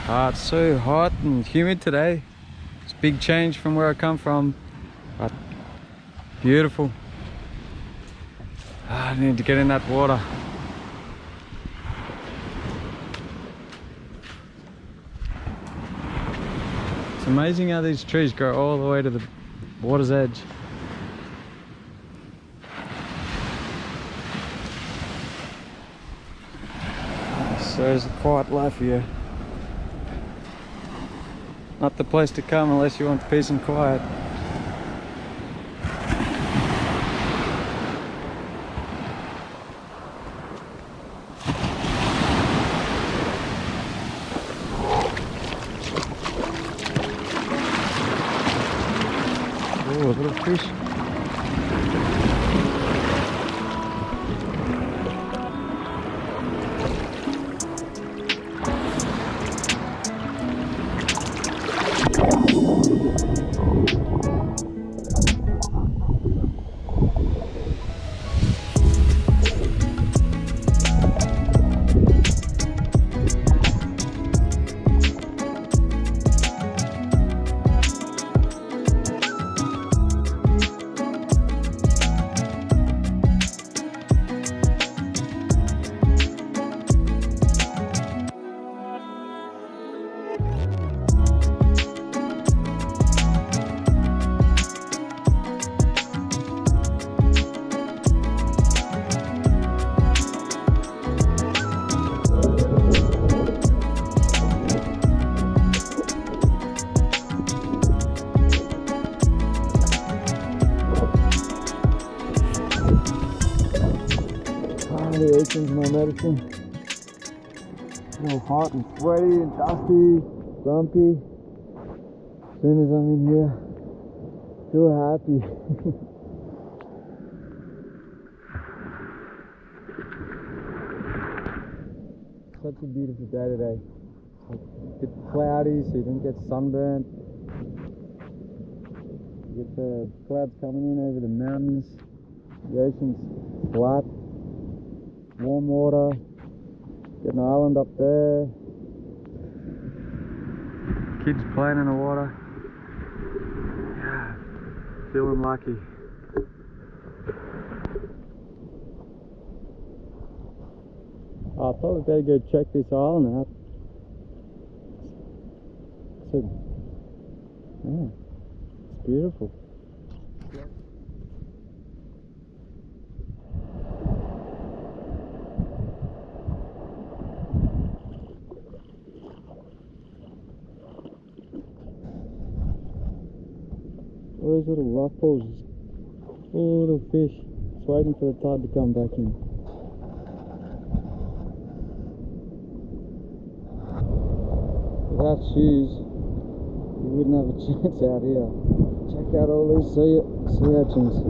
It's so hot and humid today. It's a big change from where I come from, but beautiful. I need to get in that water. It's amazing how these trees grow all the way to the water's edge. So there's a quiet life here. Not the place to come unless you want peace and quiet. Oh, a little fish. The ocean's my medicine. So hot and sweaty and dusty, grumpy. As soon as I'm in here, feel happy. Such a beautiful day today. It's a bit cloudy, so you don't get sunburnt. You get the clouds coming in over the mountains. The ocean's flat. Warm water, get an island up there, kids playing in the water. Yeah, feeling lucky. I thought we'd better go check this island out. Yeah, it's beautiful. All those little rock pools, all little fish, just waiting for the tide to come back in. Without shoes, you wouldn't have a chance out here. Check out all these sea urchins.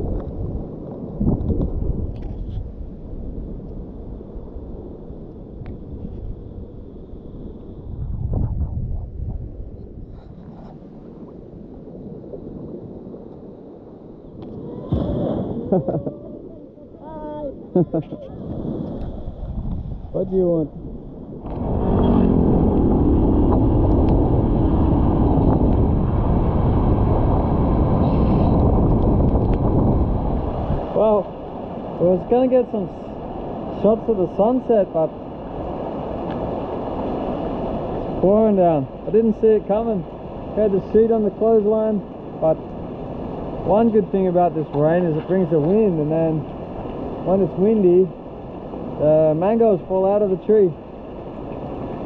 What do you want? Well, I was gonna get some shots of the sunset, but it's pouring down. I didn't see it coming. Had the sheet on the clothesline, but one good thing about this rain is it brings the wind, and then when it's windy, the mangoes fall out of the tree.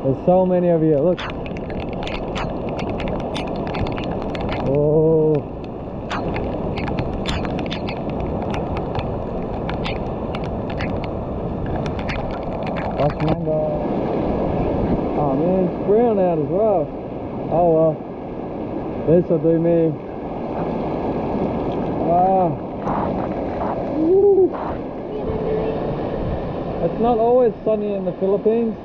There's so many over here, look. Oh. That's mango. Oh man, it's brown out as well. Oh well, this'll do me. Wow. It's not always sunny in the Philippines.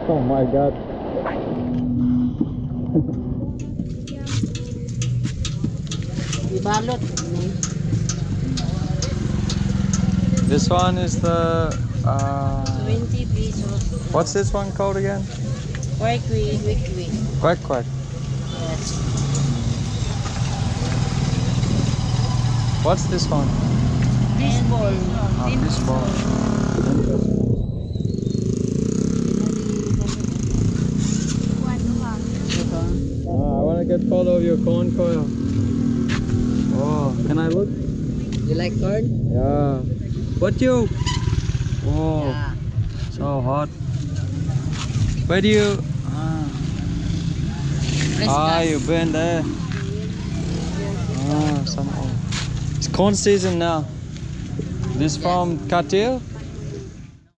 Oh my god. This one is the 20 pesos. What's this one called again? Quack, Quack quack. yes. What's this one? Fish ball. Fish ball. I want to get photo of your corn coil. Oh, can I look? You like corn? Yeah. What you? Oh, Yeah. so hot. Where do you? You been there. Some. It's corn season now. This from Katil?